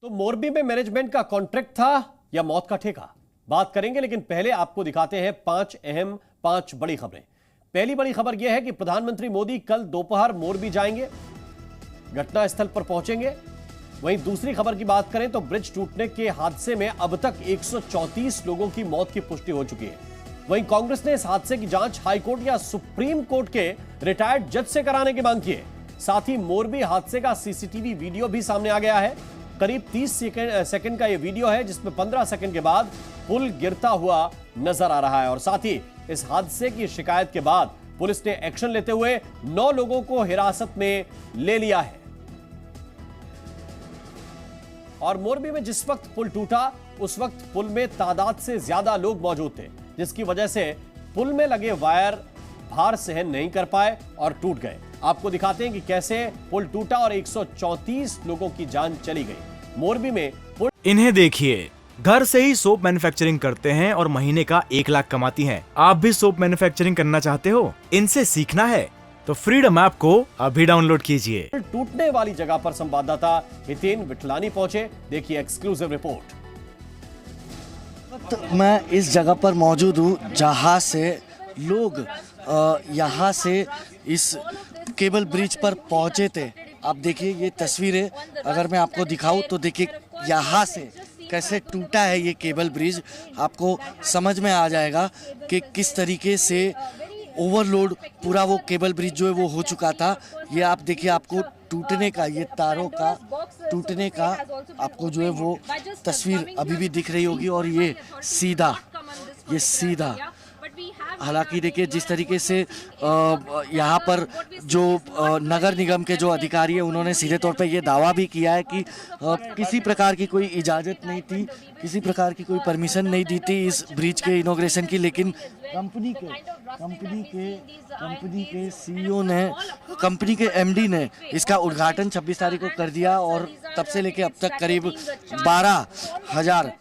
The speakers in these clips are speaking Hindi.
तो मोरबी में मैनेजमेंट का कॉन्ट्रैक्ट था या मौत का ठेका, बात करेंगे, लेकिन पहले आपको दिखाते हैं पांच बड़ी खबरें। पहली बड़ी खबर यह है कि प्रधानमंत्री मोदी कल दोपहर मोरबी जाएंगे, घटनास्थल पर पहुंचेंगे। वहीं दूसरी खबर की बात करें तो ब्रिज टूटने के हादसे में अब तक 134 लोगों की मौत की पुष्टि हो चुकी है। वहीं कांग्रेस ने इस हादसे की जांच हाईकोर्ट या सुप्रीम कोर्ट के रिटायर्ड जज से कराने की मांग की है। साथ ही मोरबी हादसे का सीसीटीवी वीडियो भी सामने आ गया है। करीब 30 सेकंड का यह वीडियो है, जिसमें 15 सेकंड के बाद पुल गिरता हुआ नजर आ रहा है। और साथ ही इस हादसे की शिकायत के बाद पुलिस ने एक्शन लेते हुए 9 लोगों को हिरासत में ले लिया है। और मोरबी में जिस वक्त पुल टूटा, उस वक्त पुल में तादाद से ज्यादा लोग मौजूद थे, जिसकी वजह से पुल में लगे वायर भार सहन नहीं कर पाए और टूट गए। आपको दिखाते हैं कि कैसे पुल टूटा और 134 लोगों की जान चली गई। मोरबी में पुल। इन्हें देखिए, घर से ही सोप मैन्युफैक्चरिंग करते हैं और महीने का 1 लाख कमाती हैं। आप भी सोप मैन्युफैक्चरिंग करना चाहते हो? इनसे सीखना है तो फ्रीडम ऐप को अभी डाउनलोड कीजिए। टूटने वाली जगह पर संवाददाता हितेन विठलानी पहुंचे। देखिए एक्सक्लूसिव रिपोर्ट। तो मैं इस जगह पर मौजूद हूँ जहाँ से लोग यहाँ से इस केबल ब्रिज पर पहुँचे थे। आप देखिए ये तस्वीरें, अगर मैं आपको दिखाऊं तो देखिए यहाँ से कैसे टूटा है ये केबल ब्रिज। आपको समझ में आ जाएगा कि किस तरीके से ओवरलोड पूरा वो केबल ब्रिज जो है वो हो चुका था। ये आप देखिए, आपको टूटने का, ये तारों का टूटने का आपको जो है वो तस्वीर अभी भी दिख रही होगी। और ये सीधा हालांकि देखिए जिस तरीके से यहाँ पर जो नगर निगम के जो अधिकारी है, उन्होंने सीधे तौर पे ये दावा भी किया है कि किसी प्रकार की कोई इजाज़त नहीं थी, किसी प्रकार की कोई परमिशन नहीं दी थी इस ब्रिज के इनॉग्रेशन की। लेकिन कंपनी के सीईओ ने, कंपनी के एमडी ने इसका उद्घाटन 26 तारीख को कर दिया। और तब से लेके अब तक करीब 12,000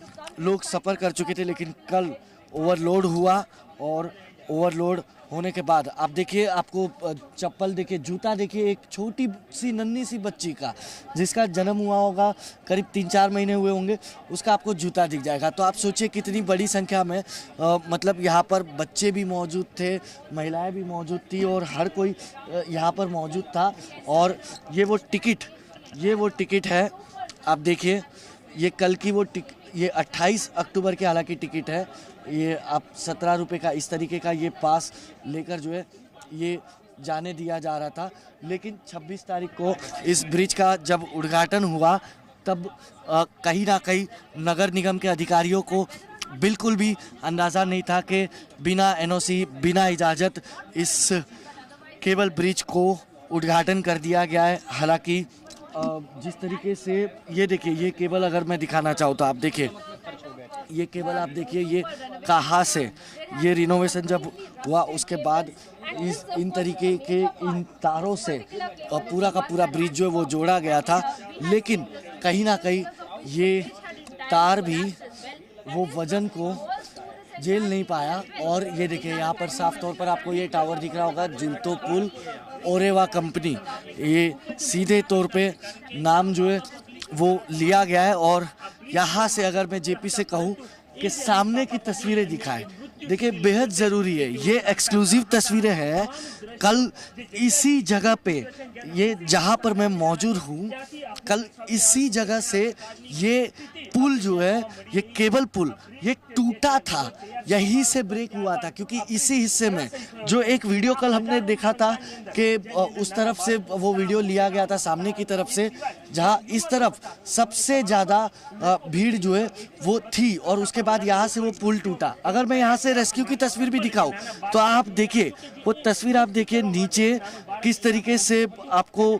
लोग सफ़र कर चुके थे। लेकिन कल ओवरलोड हुआ और ओवरलोड होने के बाद आप देखिए, आपको चप्पल देखिए, जूता देखिए, एक छोटी सी नन्ही सी बच्ची का जिसका जन्म हुआ होगा, करीब 3-4 महीने हुए होंगे, उसका आपको जूता दिख जाएगा। तो आप सोचिए कितनी बड़ी संख्या में मतलब यहाँ पर बच्चे भी मौजूद थे, महिलाएं भी मौजूद थी और हर कोई यहाँ पर मौजूद था। और ये वो टिकट है, आप देखिए, ये कल की ये 28 अक्टूबर के हालांकि टिकट है। ये आप 17 रुपये का इस तरीके का ये पास लेकर जो है ये जाने दिया जा रहा था। लेकिन 26 तारीख को इस ब्रिज का जब उद्घाटन हुआ, तब कहीं ना कहीं नगर निगम के अधिकारियों को बिल्कुल भी अंदाज़ा नहीं था कि बिना एनओसी, बिना इजाज़त इस केबल ब्रिज को उद्घाटन कर दिया गया है। हालांकि जिस तरीके से ये देखिए, ये केबल अगर मैं दिखाना चाहूँ तो आप देखिए, ये केबल आप देखिए, ये कहाँ से ये रिनोवेशन जब हुआ उसके बाद इन तरीके के इन तारों से पूरा का पूरा ब्रिज जो है वो जोड़ा गया था। लेकिन कहीं ना कहीं ये तार भी वो वजन को झेल नहीं पाया। और ये देखिए, यहाँ पर साफ तौर पर आपको ये टावर दिख रहा होगा, जुलतो पुल ओरेवा कंपनी, ये सीधे तौर पे नाम जो है वो लिया गया है। और यहाँ से अगर मैं जेपी से कहूँ कि सामने की तस्वीरें दिखाएं, देखिए बेहद ज़रूरी है, ये एक्सक्लूसिव तस्वीरें हैं। कल इसी जगह पे, ये जहाँ पर मैं मौजूद हूँ, कल इसी जगह से ये पुल जो है, ये केबल पुल, ये टूटा था, यहीं से ब्रेक हुआ था। क्योंकि इसी हिस्से में जो एक वीडियो कल हमने देखा था कि उस तरफ से वो वीडियो लिया गया था, सामने की तरफ से, जहाँ इस तरफ सबसे ज़्यादा भीड़ जो है वो थी। और उसके बाद यहाँ से वो पुल टूटा। अगर मैं यहाँ से रेस्क्यू की तस्वीर भी दिखाऊं तो आप देखिए, वो तस्वीर आप देखिए नीचे किस तरीके से आपको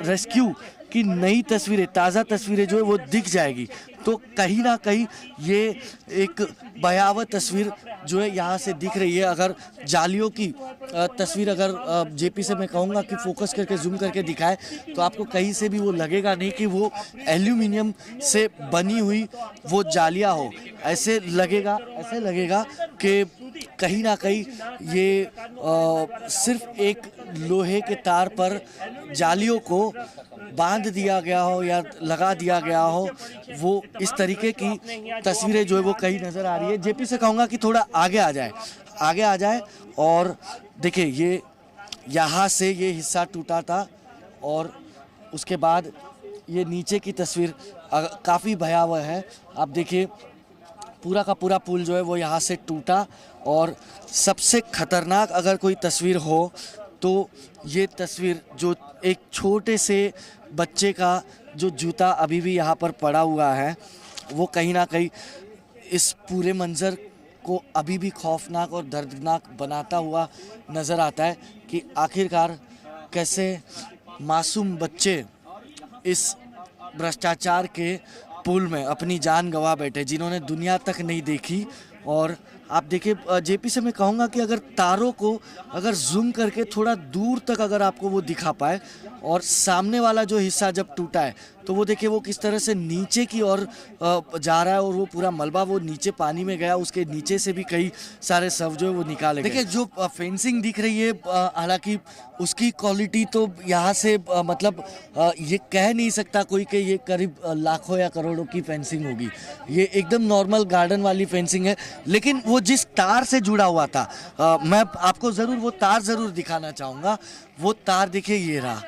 रेस्क्यू की नई तस्वीरें, ताज़ा तस्वीरें जो है वो दिख जाएगी। तो कहीं ना कहीं ये एक भयावह तस्वीर जो है यहाँ से दिख रही है। अगर जालियों की तस्वीर अगर जेपी से मैं कहूँगा कि फोकस करके जूम करके दिखाए, तो आपको कहीं से भी वो लगेगा नहीं कि वो एल्यूमिनियम से बनी हुई वो जालियाँ हो। ऐसे लगेगा कि कहीं ना कहीं ये सिर्फ एक लोहे के तार पर जालियों को बांध दिया गया हो या लगा दिया गया हो, वो इस तरीके की तस्वीरें जो है वो कहीं नज़र आ रही है। जेपी से कहूँगा कि थोड़ा आगे आ जाए और देखिए ये यहाँ से ये हिस्सा टूटा था और उसके बाद ये नीचे की तस्वीर काफ़ी भयावह है। आप देखिए पूरा का पूरा पुल जो है वो यहाँ से टूटा और सबसे खतरनाक अगर कोई तस्वीर हो तो ये तस्वीर जो एक छोटे से बच्चे का जो जूता अभी भी यहाँ पर पड़ा हुआ है, वो कहीं ना कहीं इस पूरे मंज़र को अभी भी खौफनाक और दर्दनाक बनाता हुआ नज़र आता है कि आखिरकार कैसे मासूम बच्चे इस भ्रष्टाचार के पुल में अपनी जान गंवा बैठे, जिन्होंने दुनिया तक नहीं देखी। और आप देखिए जेपी से मैं कहूँगा कि अगर तारों को अगर जूम करके थोड़ा दूर तक अगर आपको वो दिखा पाए और सामने वाला जो हिस्सा जब टूटा है तो वो देखिए वो किस तरह से नीचे की ओर जा रहा है और वो पूरा मलबा वो नीचे पानी में गया, उसके नीचे से भी कई सारे शव जो है वो निकाले गए। देखिए जो फेंसिंग दिख रही है हालांकि उसकी क्वालिटी तो यहाँ से मतलब ये कह नहीं सकता कोई कि ये करीब लाखों या करोड़ों की फेंसिंग होगी। ये एकदम नॉर्मल गार्डन वाली फेंसिंग है, लेकिन वो जिस तार से जुड़ा हुआ था मैं आपको ज़रूर वो तार ज़रूर दिखाना चाहूँगा। वो तार देखिए ये रहा,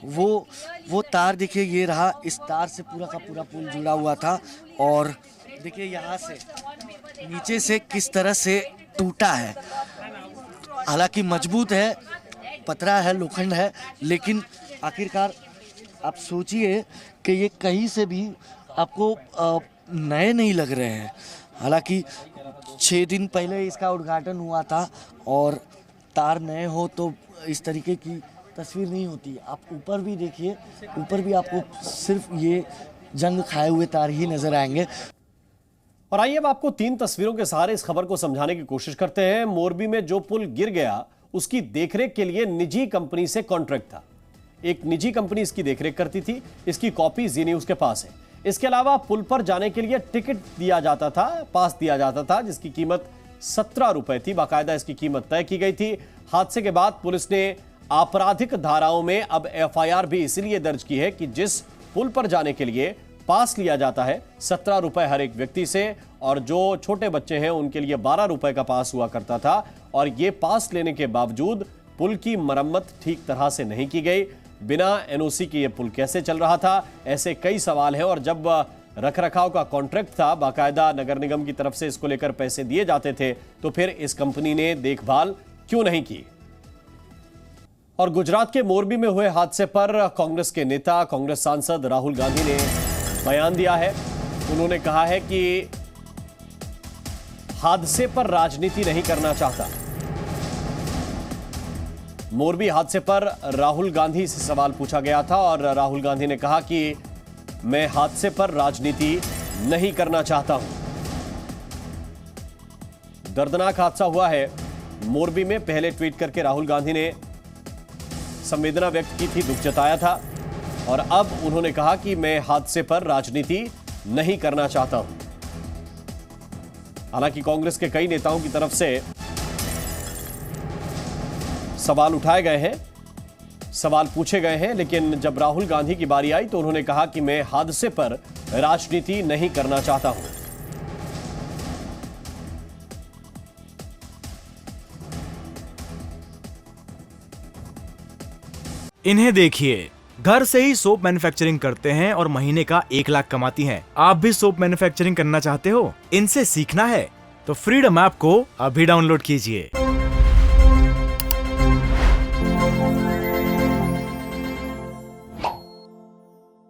वो तार देखिए ये रहा, इस तार से पूरा का पूरा पुल जुड़ा हुआ था और देखिए यहाँ से नीचे से किस तरह से टूटा है। हालांकि मजबूत है, पतरा है, लोखंड है, लेकिन आखिरकार आप सोचिए कि ये कहीं से भी आपको नए नहीं लग रहे हैं। हालांकि 6 दिन पहले इसका उद्घाटन हुआ था और तार नए हो तो इस तरीके की तस्वीर नहीं होती। आप ऊपर भी देखिए, ऊपर भी आपको सिर्फ ये जंग खाए हुए तार ही नजर आएंगे। और आइए अब आपको 3 तस्वीरों के सहारे इस खबर को समझाने की कोशिश करते हैं। मोरबी में जो पुल गिर गया उसकी देखरेख के लिए निजी कंपनी से कॉन्ट्रैक्ट था। एक निजी कंपनी इसकी देखरेख करती थी। इसकी कॉपी जी न्यूज़ के पास है। इसके अलावा पुल पर जाने के लिए टिकट दिया जाता था, पास दिया जाता था, जिसकी कीमत 17 रुपए थी। बाकायदा इसकी कीमत तय की गई थी। हादसे के बाद पुलिस ने आपराधिक धाराओं में अब एफआईआर भी इसलिए दर्ज की है कि जिस पुल पर जाने के लिए पास लिया जाता है 17 रुपए हर एक व्यक्ति से, और जो छोटे बच्चे हैं उनके लिए 12 रुपए का पास हुआ करता था। और ये पास लेने के बावजूद पुल की मरम्मत ठीक तरह से नहीं की गई। बिना एनओसी के ये पुल कैसे चल रहा था, ऐसे कई सवाल हैं। और जब रखरखाव का कॉन्ट्रैक्ट था, बाकायदा नगर निगम की तरफ से इसको लेकर पैसे दिए जाते थे, तो फिर इस कंपनी ने देखभाल क्यों नहीं की। और गुजरात के मोरबी में हुए हादसे पर कांग्रेस के नेता, कांग्रेस सांसद राहुल गांधी ने बयान दिया है। उन्होंने कहा है कि हादसे पर राजनीति नहीं करना चाहता। मोरबी हादसे पर राहुल गांधी से सवाल पूछा गया था और राहुल गांधी ने कहा कि मैं हादसे पर राजनीति नहीं करना चाहता हूं। दर्दनाक हादसा हुआ है मोरबी में। पहले ट्वीट करके राहुल गांधी ने संवेदना व्यक्त की थी, दुख जताया था, और अब उन्होंने कहा कि मैं हादसे पर राजनीति नहीं करना चाहता हूं। हालांकि कांग्रेस के कई नेताओं की तरफ से सवाल उठाए गए हैं, सवाल पूछे गए हैं, लेकिन जब राहुल गांधी की बारी आई तो उन्होंने कहा कि मैं हादसे पर राजनीति नहीं करना चाहता हूं। इन्हें देखिए, घर से ही सोप मैन्युफैक्चरिंग करते हैं और महीने का 1 लाख कमाती हैं। आप भी सोप मैन्युफैक्चरिंग करना चाहते हो? इनसे सीखना है तो फ्रीडम ऐप को अभी डाउनलोड कीजिए।